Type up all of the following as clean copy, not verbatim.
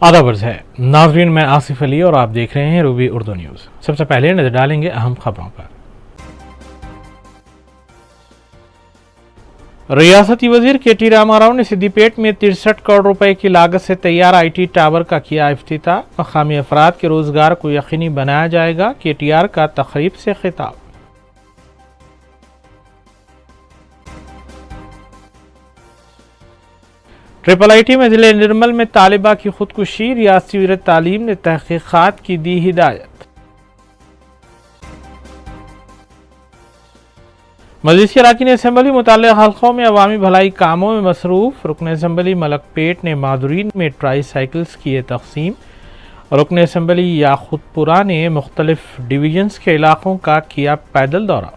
آداب عرض ہے ناظرین، میں آصف علی اور آپ دیکھ رہے ہیں روبی اردو نیوز۔ سب سے پہلے نظر ڈالیں گے اہم خبروں پر۔ ریاستی وزیر کے ٹی راما راؤ نے سدی پیٹ میں 63 کروڑ روپے کی لاگت سے تیار آئی ٹی ٹاور کا کیا افتتاح۔ مقامی افراد کے روزگار کو یقینی بنایا جائے گا، کے ٹی آر کا تقریب سے خطاب۔ ٹرپل آئی ٹی میں ضلع نرمل میں طالبہ کی خودکشی، ریاستی وزیر تعلیم نے تحقیقات کی دی ہدایت۔ مجلسی اراکین اسمبلی متعلقہ حلقوں میں عوامی بھلائی کاموں میں مصروف۔ رکن اسمبلی ملک پیٹ نے مادورین میں ٹرائی سائیکلز کیے تقسیم۔ رکن اسمبلی یاقوت پورہ نے مختلف ڈویژنز کے علاقوں کا کیا پیدل دورہ۔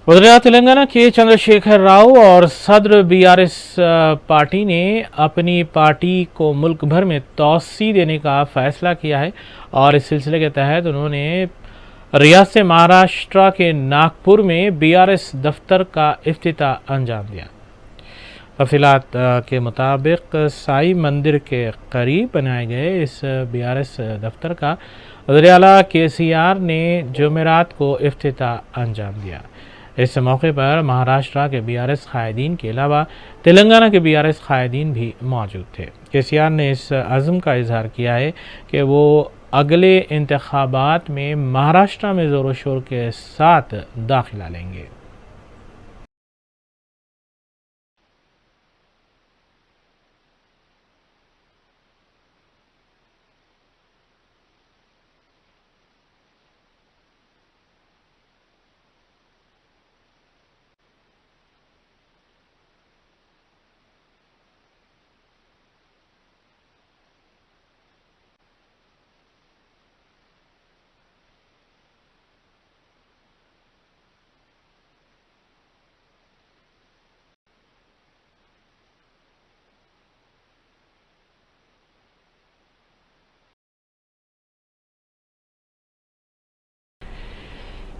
وزیر تلنگانہ کے چندر شیکھر راؤ اور صدر بی آر ایس پارٹی نے اپنی پارٹی کو ملک بھر میں توسیع دینے کا فیصلہ کیا ہے اور اس سلسلے کے تحت انہوں نے ریاست مہاراشٹر کے ناگپور میں بی آر ایس دفتر کا افتتاح انجام دیا۔ تفصیلات کے مطابق سائی مندر کے قریب بنائے گئے اس بی آر ایس دفتر کا وزیر اعلیٰ کے سی آر نے جمعرات کو افتتاح انجام دیا۔ اس موقع پر مہاراشٹر کے بی آر ایس قائدین کے علاوہ تلنگانہ کے بی آر ایس قائدین بھی موجود تھے۔ کے سی آر نے اس عزم کا اظہار کیا ہے کہ وہ اگلے انتخابات میں مہاراشٹر میں زور و شور کے ساتھ داخلہ لیں گے۔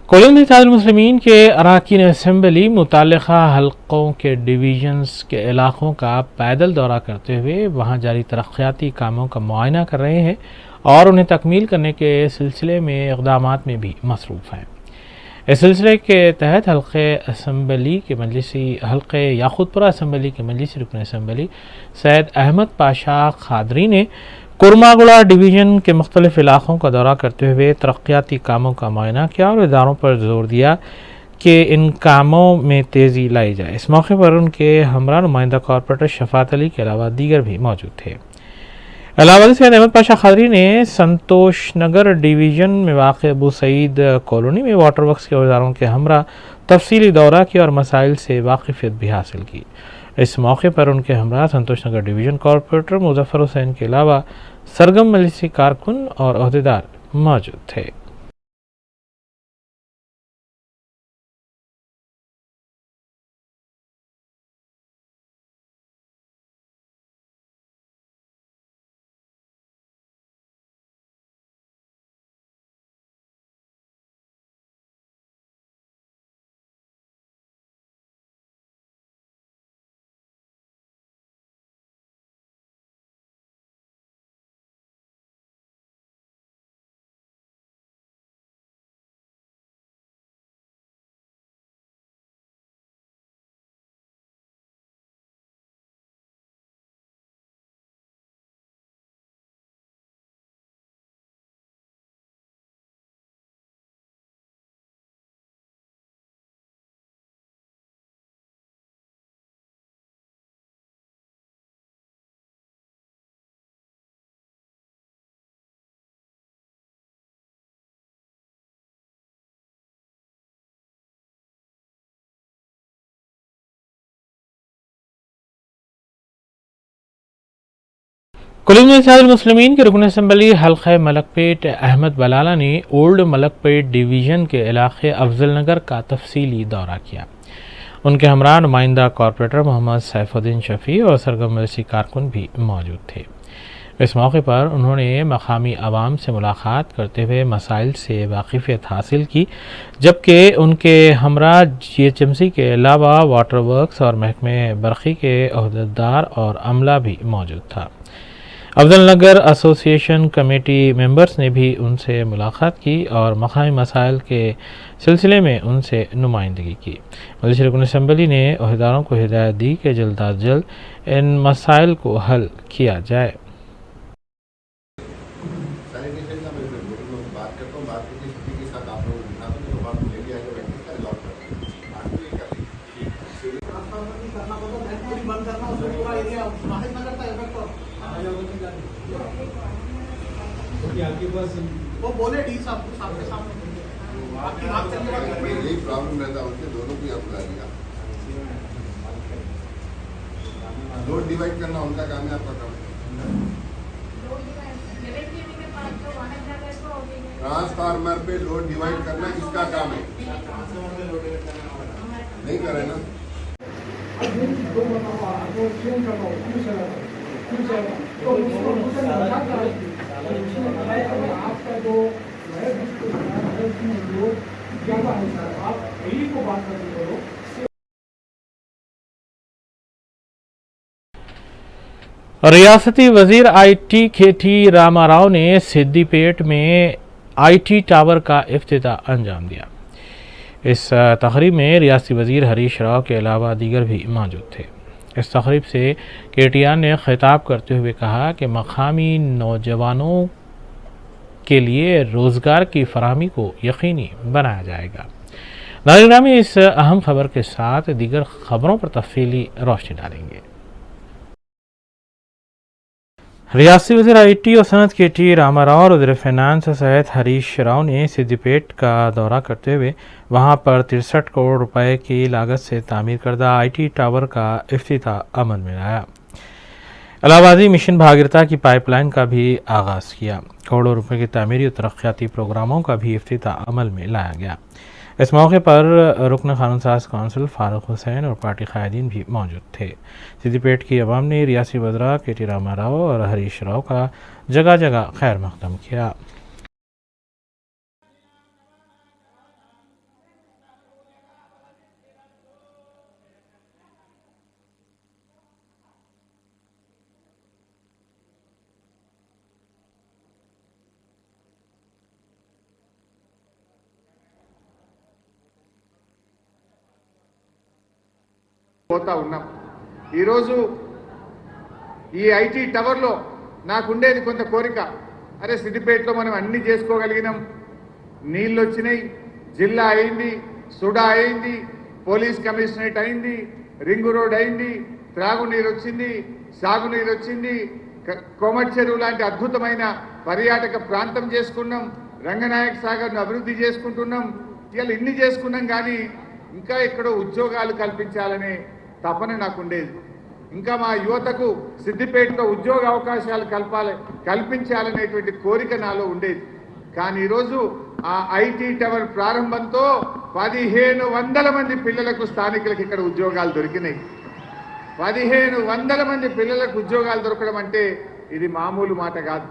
کلین اتحاد المسلمین کے اراکین اسمبلی متعلقہ حلقوں کے ڈویژنز کے علاقوں کا پیدل دورہ کرتے ہوئے وہاں جاری ترقیاتی کاموں کا معائنہ کر رہے ہیں اور انہیں تکمیل کرنے کے سلسلے میں اقدامات میں بھی مصروف ہیں۔ اس سلسلے کے تحت حلقے یاقوت پورہ اسمبلی کے مجلسی رکن اسمبلی سید احمد پاشا قادری نے کرماگوڑا ڈویژن کے مختلف علاقوں کا دورہ کرتے ہوئے ترقیاتی کاموں کا معائنہ کیا اور اداروں پر زور دیا کہ ان کاموں میں تیزی لائی جائے۔ اس موقع پر ان کے ہمراہ نمائندہ کارپوریٹر شفاعت علی کے علاوہ دیگر بھی موجود تھے۔ علاوہ سید احمد پاشا قادری نے سنتوش نگر ڈویژن میں واقع ابو سعید کالونی میں واٹر ورکس کے اداروں کے ہمراہ تفصیلی دورہ کیا اور مسائل سے واقفیت بھی حاصل کی۔ اس موقع پر ان کے ہمراہ سنتوش نگر ڈویژن کارپوریٹر مظفر حسین کے علاوہ سرگرم مجلسی کارکن اور عہدیدار موجود تھے۔ کلین اتحاد المسلمین کے رکن اسمبلی حلقہ ملک پیٹ احمد بلالہ نے اولڈ ملک پیٹ ڈویژن کے علاقے افضل نگر کا تفصیلی دورہ کیا۔ ان کے ہمراہ نمائندہ کارپوریٹر محمد سیف الدین شفیع اور سرگرم مجلسی کارکن بھی موجود تھے۔ اس موقع پر انہوں نے مقامی عوام سے ملاقات کرتے ہوئے مسائل سے واقفیت حاصل کی، جبکہ ان کے ہمراہ GHMC کے علاوہ واٹر ورکس اور محکمہ برقی کے عہدیدار اور عملہ بھی موجود تھا۔ افضل نگر ایسوسی ایشن کمیٹی ممبرز نے بھی ان سے ملاقات کی اور مقامی مسائل کے سلسلے میں ان سے نمائندگی کی۔ مجلس رکن اسمبلی نے عہدیداروں کو ہدایت دی کہ جلد از جلد ان مسائل کو حل کیا جائے۔ وہ بولے ڈی صاحب کے سامنے یہی پرابلم رہتا ہے ان کے دونوں کی آپ لیا لوڈ ڈیوائڈ کرنا ان کا کام ہے، آپ کا کام ٹرانسفارمر پہ لوڈ ڈیوائڈ کرنا کس کا کام ہے؟ نہیں کر رہے نا۔ ریاستی وزیر IT KT راما راؤ نے سدی پیٹ میں IT ٹاور کا افتتاح انجام دیا۔ اس تقریب میں ریاستی وزیر ہریش راؤ کے علاوہ دیگر بھی موجود تھے۔ اس تقریب سے KTR نے خطاب کرتے ہوئے کہا کہ مقامی نوجوانوں کے لیے روزگار کی فراہمی کو یقینی بنایا جائے گا۔ ناظرین گرامی، اس اہم خبر کے ساتھ دیگر خبروں پر تفصیلی روشنی ڈالیں گے۔ ریاستی وزیر IT اور صنعت KT راما راؤ اور وزیر فائنانس سیاحت ہریش راؤ نے سدی پیٹ کا دورہ کرتے ہوئے وہاں پر 63 کروڑ روپے کی لاگت سے تعمیر کردہ IT ٹاور کا افتتاح عمل میں لایا۔ الہ آبادی مشن بھاگیرتا کی پائپ لائن کا بھی آغاز کیا۔ کروڑوں روپے کے تعمیری اور ترقیاتی پروگراموں کا بھی افتتاح عمل میں لایا گیا۔ اس موقع پر رکن قانون ساز کونسل فاروق حسین اور پارٹی قائدین بھی موجود تھے۔ سدی پیٹ کی عوام نے ریاستی وزراء KT راما راؤ اور ہریش راؤ کا جگہ جگہ خیر مقدم کیا۔ పోతా ఉన్నాం ఈరోజు ఈ IT టవర్లో నాకుండేది కొంత కోరిక, అరే సిద్దిపేటలో మనం అన్ని చేసుకోగలిగినాం, నీళ్ళు వచ్చినాయి, జిల్లా అయింది, సుడా అయింది, పోలీస్ కమిషనరేట్ అయింది, రింగు రోడ్ అయింది, త్రాగునీరు వచ్చింది, సాగునీరు వచ్చింది, కోమటి చెరువు లాంటి అద్భుతమైన పర్యాటక ప్రాంతం చేసుకున్నాం, రంగనాయక సాగర్ను అభివృద్ధి చేసుకుంటున్నాం, ఇలా ఇన్ని చేసుకున్నాం కానీ ఇంకా ఎక్కడో ఉద్యోగాలు కల్పించాలనే తపన నాకుండేది। ఇంకా మా యువతకు సిద్దిపేటలో ఉద్యోగ అవకాశాలు కల్పించాలనేటువంటి కోరిక నాలో ఉండేది। కానీ ఈరోజు ఆ IT టవర్ ప్రారంభంతో 1500 మంది పిల్లలకు స్థానికులకు ఇక్కడ ఉద్యోగాలు దొరికినాయి। 1500 మంది పిల్లలకు ఉద్యోగాలు దొరకడం అంటే ఇది మామూలు మాట కాదు।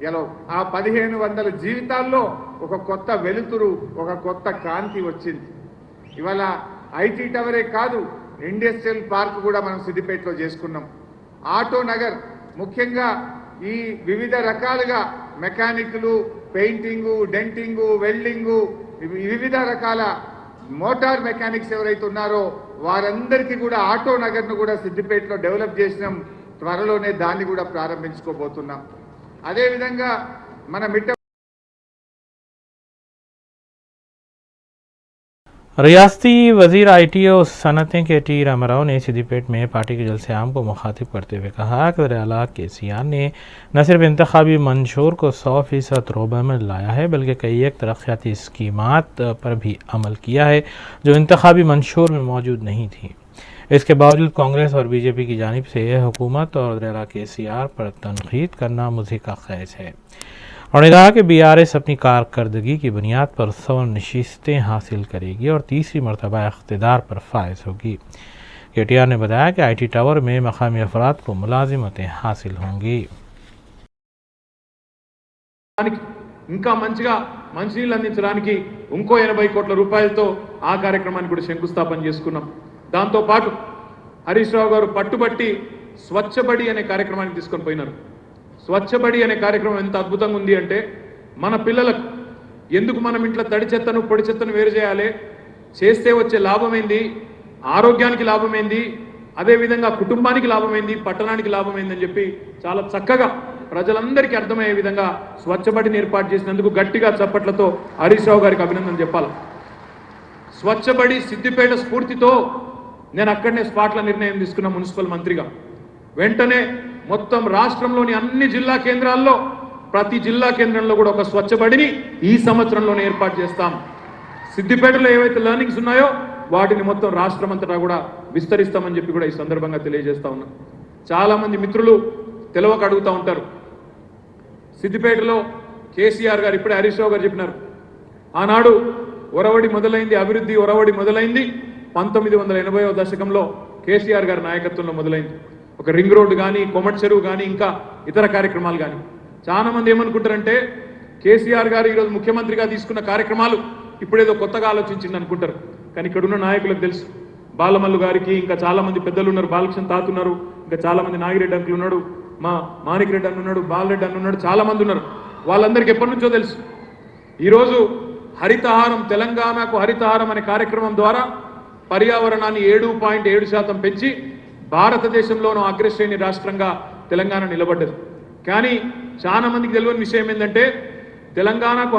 ఇలా ఆ 1500 జీవితాల్లో ఒక కొత్త వెలుతురు, ఒక కొత్త కాంతి వచ్చింది। ఇవాళ IT టవరే కాదు, ఇండస్ట్రియల్ పార్క్ కూడా మనం సిద్దిపేటలో చేసుకున్నాం। ఆటో నగర్ ముఖ్యంగా ఈ వివిధ రకాలుగా మెకానిక్లు, పెయింటింగు, డెంటింగు, వెల్డింగు, వివిధ రకాల మోటార్ మెకానిక్స్ ఎవరైతే ఉన్నారో వారందరికీ కూడా ఆటో నగర్ను కూడా సిద్దిపేటలో డెవలప్ చేసినాం। త్వరలోనే దాన్ని కూడా ప్రారంభించుకోబోతున్నాం। అదేవిధంగా మన మిట్ట ریاستی وزیر IT اور صنعتیں KT راما راؤ نے سدی پیٹ میں پارٹی کے جلسے عام کو مخاطب کرتے ہوئے کہا کہ وزیر اعلیٰ KCR نے نہ صرف انتخابی منشور کو 100% روبہ میں لایا ہے بلکہ کئی ایک ترقیاتی اسکیمات پر بھی عمل کیا ہے جو انتخابی منشور میں موجود نہیں تھیں۔ اس کے باوجود کانگریس اور BJP کی جانب سے حکومت اور وزیر اعلیٰ KCR پر تنقید کرنا مضحکہ خیز ہے۔ انہوں نے کہا کہ BRS اپنی کارکردگی کی بنیاد پر 100 نشستیں حاصل کرے گی اور تیسری مرتبہ اقتدار پر فائز ہوگی۔ KTR نے بتایا کہ IT ٹاور میں مقامی افراد کو ملازمتیں حاصل ہوں گی۔ దానికి ఇంకా మంచిగా మంచినీళ్ళు అందించడానికి ఇంకో 80 కోట్ల రూపాయలతో ఆ కార్యక్రమానికి కూడా శంకుస్థాపన చేసుకున్నాం. దాంతోపాటు హరీష్ రావు గారు పట్టుబట్టి స్వచ్ఛ బడి అనే కార్యక్రమానికి తీసుకొని పోయినారు. స్వచ్ఛ బడి అనే కార్యక్రమం ఎంత అద్భుతంగా ఉంది అంటే మన పిల్లలకు ఎందుకు మనం ఇంట్లో తడి చెత్తను పొడి చెత్తను వేరు చేయాలి, చేస్తే వచ్చే లాభమేంది, ఆరోగ్యానికి లాభమేంది, అదేవిధంగా కుటుంబానికి లాభమైంది, పట్టణానికి లాభమైంది అని చెప్పి చాలా చక్కగా ప్రజలందరికీ అర్థమయ్యే విధంగా స్వచ్ఛ బడిని ఏర్పాటు చేసినందుకు గట్టిగా చప్పట్లతో హరీష్ రావు గారికి అభినందన చెప్పాలి. స్వచ్ఛ బడి సిద్దిపేట స్ఫూర్తితో నేను అక్కడనే స్పాట్ల నిర్ణయం తీసుకున్న మున్సిపల్ మంత్రిగా వెంటనే మొత్తం రాష్ట్రంలోని అన్ని జిల్లా కేంద్రాల్లో ప్రతి జిల్లా కేంద్రంలో కూడా ఒక స్వచ్ఛ బడిని ఈ సంవత్సరంలోనే ఏర్పాటు చేస్తాం. సిద్దిపేటలో ఏవైతే లెర్నింగ్స్ ఉన్నాయో వాటిని మొత్తం రాష్ట్రం అంతటా కూడా విస్తరిస్తామని చెప్పి కూడా ఈ సందర్భంగా తెలియజేస్తా ఉన్నా. చాలా మంది మిత్రులు తెలవక అడుగుతూ ఉంటారు, సిద్దిపేటలో కేసీఆర్ గారు ఇప్పుడే హరీష్ రావు గారు చెప్పినారు, ఆనాడు ఒరవడి మొదలైంది, అభివృద్ధి ఒరవడి మొదలైంది 1980వ దశకంలో కేసీఆర్ గారి నాయకత్వంలో మొదలైంది. ఒక రింగ్ రోడ్డు కానీ, కొమట్ చెరువు కానీ, ఇంకా ఇతర కార్యక్రమాలు కానీ. చాలా మంది ఏమనుకుంటారంటే కేసీఆర్ గారు ఈరోజు ముఖ్యమంత్రిగా తీసుకున్న కార్యక్రమాలు ఇప్పుడేదో కొత్తగా ఆలోచించింది అనుకుంటారు. కానీ ఇక్కడున్న నాయకులకు తెలుసు, బాలమల్లు గారికి ఇంకా చాలా మంది పెద్దలు ఉన్నారు, బాలకృష్ణ తాత ఉన్నారు, ఇంకా చాలా మంది నాగిరెడ్డి అంకులు ఉన్నాడు, మా మాణిక్ రెడ్డి అన్న ఉన్నాడు, బాలరెడ్డి అన్న ఉన్నాడు, చాలా మంది ఉన్నారు. వాళ్ళందరికీ ఎప్పటి నుంచో తెలుసు. ఈరోజు హరితహారం, తెలంగాణకు హరితహారం అనే కార్యక్రమం ద్వారా పర్యావరణాన్ని 7.7% పెంచి భారతదేశంలోనూ అగ్రశ్రేణి రాష్ట్రంగా తెలంగాణ నిలబడ్డది. కానీ చాలా మందికి తెలియని విషయం ఏంటంటే తెలంగాణకు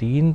3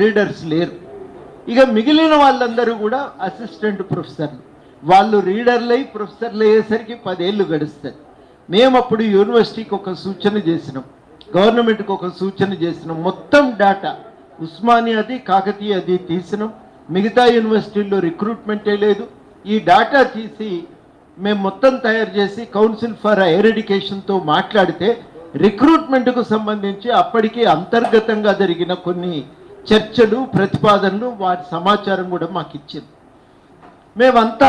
రీడర్స్ లేరు. ఇక మిగిలిన వాళ్ళందరూ కూడా అసిస్టెంట్ ప్రొఫెసర్లు, వాళ్ళు రీడర్లై ప్రొఫెసర్లు అయ్యేసరికి 10 ఏళ్ళు గడుస్తుంది. మేము అప్పుడు యూనివర్సిటీకి ఒక సూచన చేసినాం, గవర్నమెంట్కి ఒక సూచన చేసినాం. మొత్తం డేటా ఉస్మానియాది కాకతీయది తీసినాం, మిగతా యూనివర్సిటీల్లో రిక్రూట్మెంటే లేదు. ఈ డేటా తీసి మేము మొత్తం తయారు చేసి కౌన్సిల్ ఫర్ హైయర్ ఎడ్యుకేషన్తో మాట్లాడితే రిక్రూట్మెంట్కు సంబంధించి అప్పటికి అంతర్గతంగా జరిగిన కొన్ని చర్చలు, ప్రతిపాదనలు, వాటి సమాచారం కూడా మాకు ఇచ్చింది. మేమంతా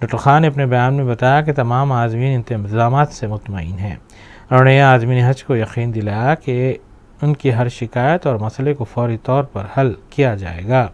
ڈاکٹر خان نے اپنے بیان میں بتایا کہ تمام عازمین انتظامات سے مطمئن ہیں. انہوں نے عازمین حج کو یقین دلایا کہ ان کی ہر شکایت اور مسئلے کو فوری طور پر حل کیا جائے گا.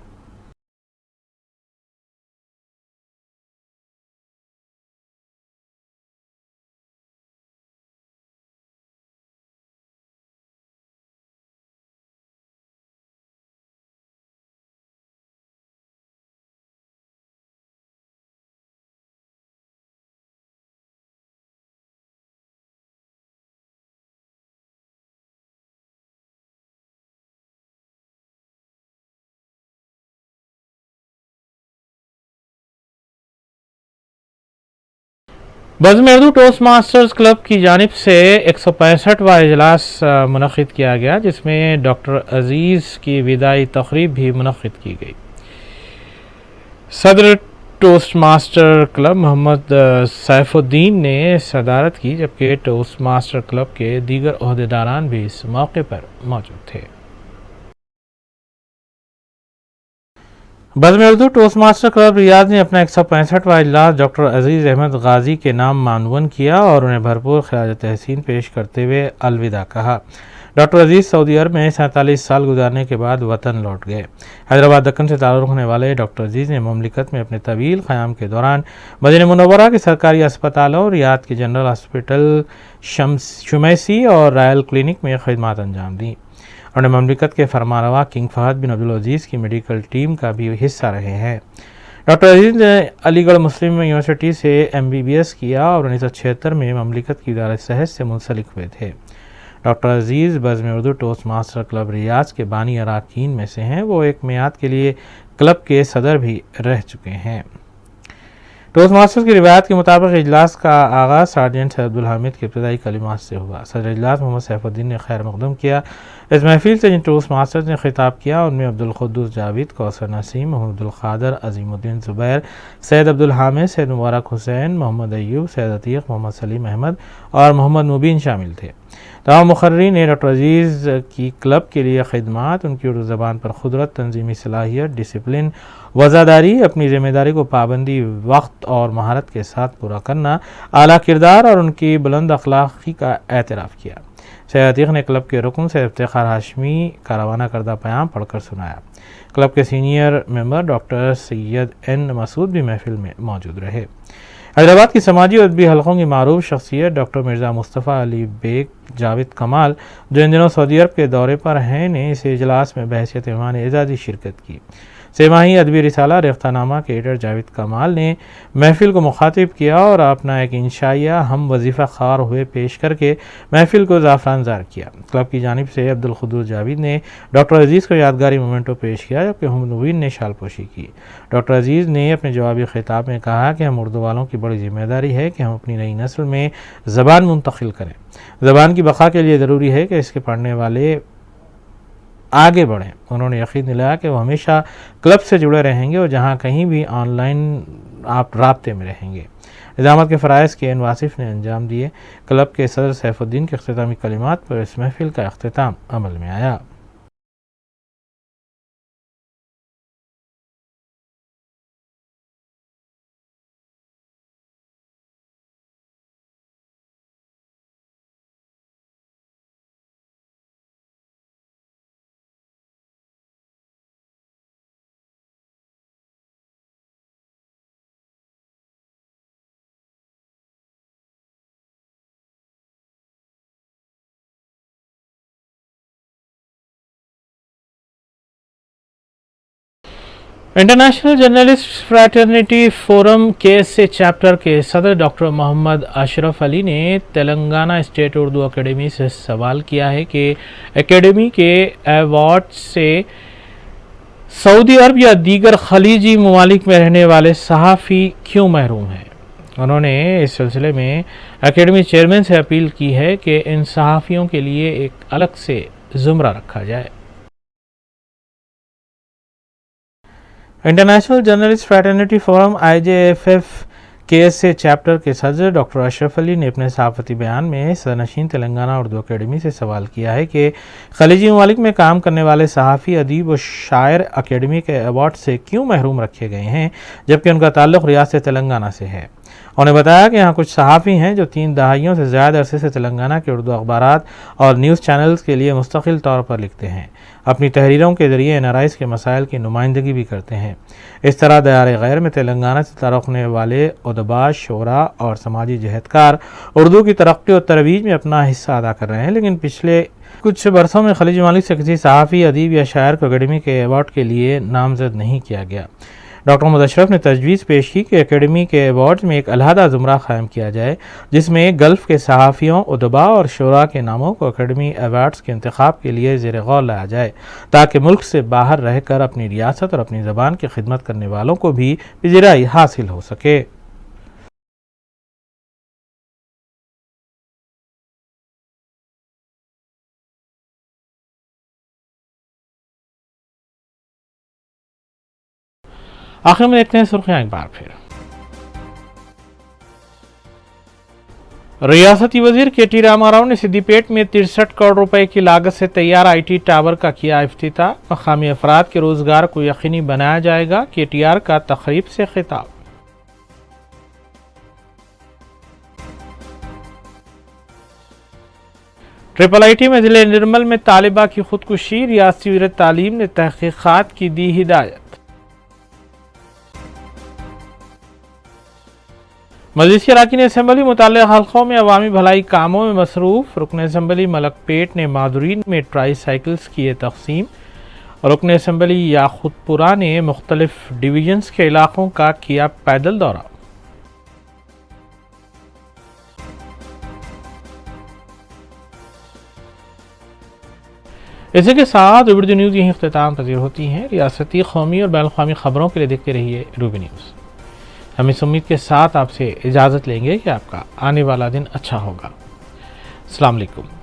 بزم اردو ٹوسٹ ماسٹرز کلب کی جانب سے 165واں اجلاس منعقد کیا گیا، جس میں ڈاکٹر عزیز کی وداعی تقریب بھی منعقد کی گئی. صدر ٹوسٹ ماسٹر کلب محمد سیف الدین نے صدارت کی، جبکہ ٹوسٹ ماسٹر کلب کے دیگر عہدیداران بھی اس موقع پر موجود تھے. بزم اردو ٹوسٹ ماسٹر کلب ریاض نے اپنا 165واں اجلاس ڈاکٹر عزیز احمد غازی کے نام معنون کیا اور انہیں بھرپور خراج تحسین پیش کرتے ہوئے الوداع کہا. ڈاکٹر عزیز سعودی عرب میں 47 سال گزارنے کے بعد وطن لوٹ گئے. حیدرآباد دکن سے تعلق رکھنے والے ڈاکٹر عزیز نے مملکت میں اپنے طویل قیام کے دوران مدینہ منورہ کے سرکاری اسپتالوں، ریاض کے جنرل ہاسپٹل شمیسی اور رائل کلینک میں خدمات انجام دیں. انہوں نے مملکت کے فرمانروا کنگ فہد بن عبدالعزیز کی میڈیکل ٹیم کا بھی حصہ رہے ہیں. ڈاکٹر عزیز نے علی گڑھ مسلم یونیورسٹی سے MBBS کیا اور 1976 میں مملکت کی ادارہ صحت سے منسلک ہوئے تھے. ڈاکٹر عزیز بزم اردو ٹوسٹ ماسٹر کلب ریاض کے بانی اراکین میں سے ہیں. وہ ایک میعاد کے لیے کلب کے صدر بھی رہ چکے ہیں. ٹوسٹ ماسٹرز کی روایت کے مطابق اجلاس کا آغاز سارجنٹ سید عبدالحامد کے ابتدائی کلمات سے ہوا. صدر اجلاس محمد سیف الدین نے خیر مقدم کیا. اس محفل سے جن ٹوسٹ ماسٹرز نے خطاب کیا ان میں عبدالقدوس جاوید، کوثر نسیم، محمد عبدالقادر، عظیم الدین زبیر، سید عبدالحامد، سید مبارک حسین، محمد ایوب، سید عتیق، محمد سلیم احمد اور محمد مبین شامل تھے. تمام مقررین نے ڈاکٹر عزیز کی کلب کے لیے خدمات، ان کی اردو زبان پر قدرت، تنظیمی صلاحیت، ڈسپلن، وزاداری، اپنی ذمہ داری کو پابندی، وقت اور مہارت کے ساتھ پورا کرنا، اعلیٰ کردار اور ان کی بلند اخلاقی کا اعتراف کیا. سید عتیق نے کلب کے رکن سید افتخار ہاشمی کا روانہ کردہ پیام پڑھ کر سنایا. کلب کے سینئر ممبر ڈاکٹر سید N مسعود بھی محفل میں موجود رہے. حیدرآباد کی سماجی و ادبی حلقوں کی معروف شخصیت ڈاکٹر مرزا مصطفیٰ علی بیگ جاوید کمال، جو ان دنوں سعودی عرب کے دورے پر ہیں، نے اس اجلاس میں بحیثیت مہمان اعزازی شرکت کی. سہ ماہی ادبی رسالہ ریختہ نامہ کے ایڈیٹر جاوید کمال نے محفل کو مخاطب کیا اور اپنا ایک انشائیہ ہم وظیفہ خوار ہوئے پیش کر کے محفل کو زعفران زار کیا. کلب کی جانب سے عبدالقدوس جاوید نے ڈاکٹر عزیز کو یادگاری مومنٹو پیش کیا، جبکہ محمد مبین نے شال پوشی کی. ڈاکٹر عزیز نے اپنے جوابی خطاب میں کہا کہ ہم اردو والوں کی بڑی ذمہ داری ہے کہ ہم اپنی نئی نسل میں زبان منتقل کریں. زبان کی بقا کے لیے ضروری ہے کہ اس کے پڑھنے والے آگے بڑھیں. انہوں نے یقین دلایا کہ وہ ہمیشہ کلب سے جڑے رہیں گے اور جہاں کہیں بھی آن لائن آپ رابطے میں رہیں گے. نظامت کے فرائض کے N واصف نے انجام دیے. کلب کے صدر سیف الدین کے اختتامی کلمات پر اس محفل کا اختتام عمل میں آیا. International journalist fraternity forum KSA chapter کے صدر ڈاکٹر محمد اشرف علی نے تلنگانہ اسٹیٹ اردو اکیڈمی سے سوال کیا ہے کہ اکیڈمی کے ایوارڈ سے سعودی عرب یا دیگر خلیجی ممالک میں رہنے والے صحافی کیوں محروم ہیں. انہوں نے اس سلسلے میں اکیڈمی چیئرمین سے اپیل کی ہے کہ ان صحافیوں کے لیے ایک الگ سے زمرہ رکھا جائے. International journalist fraternity forum IJFF KSA chapter کے صدر ڈاکٹر اشرف علی نے اپنے صحافتی بیان میں صدرنشین تلنگانہ اردو اکیڈمی سے سوال کیا ہے کہ خلیجی ممالک میں کام کرنے والے صحافی، ادیب و شاعر اکیڈمی کے ایوارڈ سے کیوں محروم رکھے گئے ہیں جبکہ ان کا تعلق ریاست تلنگانہ سے ہے۔ انہوں نے بتایا کہ یہاں کچھ صحافی ہیں جو 3 دہائیوں سے زیادہ عرصے سے تلنگانہ کے اردو اخبارات اور نیوز چینلز کے لیے مستقل طور پر لکھتے ہیں، اپنی تحریروں کے ذریعے NRIs کے مسائل کی نمائندگی بھی کرتے ہیں۔ اس طرح دیار غیر میں تلنگانہ سے تعلق رکھنے والے ادبا، شعراء اور سماجی جہدکار اردو کی ترقی و ترویج میں اپنا حصہ ادا کر رہے ہیں، لیکن پچھلے کچھ برسوں میں خلیجی ممالک سے کسی صحافی، ادیب یا شاعر کو اکیڈمی کے ایوارڈ کے لیے نامزد نہیں کیا گیا۔ ڈاکٹر محمد اشرف نے تجویز پیش کی کہ اکیڈمی کے ایوارڈز میں ایک علیحدہ زمرہ قائم کیا جائے جس میں گلف کے صحافیوں، ادباء اور شعراء کے ناموں کو اکیڈمی ایوارڈز کے انتخاب کے لیے زیر غور لایا جائے تاکہ ملک سے باہر رہ کر اپنی ریاست اور اپنی زبان کی خدمت کرنے والوں کو بھی پذیرائی حاصل ہو سکے۔ آخر میں دیکھتے ہیں سرخیاں ایک بار پھر۔ ریاستی وزیر KT راما راؤ نے سدی پیٹ میں 63 کروڑ روپے کی لاگت سے تیار IT ٹاور کا کیا افتتاح، مقامی افراد کے روزگار کو یقینی بنایا جائے گا، KTR کا تقریب سے خطاب۔ IIT میں ضلع نرمل میں طالبہ کی خودکشی، ریاستی وزیر تعلیم نے تحقیقات کی دی ہدایت۔ مجلسی اراکین اسمبلی متعلقہ حلقوں میں عوامی بھلائی کاموں میں مصروف، رکن اسمبلی ملک پیٹ نے مادرین میں ٹرائی سائیکلز کیے تقسیم، رکن اسمبلی یاقوت پورہ نے مختلف ڈویژنز کے علاقوں کا کیا پیدل دورہ۔ اسی کے ساتھ اردو نیوز یہیں اختتام پذیر ہوتی ہیں۔ ریاستی، قومی اور بین الاقوامی خبروں کے لیے دیکھتے رہیے روبی نیوز۔ ہم اس امید کے ساتھ آپ سے اجازت لیں گے کہ آپ کا آنے والا دن اچھا ہوگا۔ السلام علیکم۔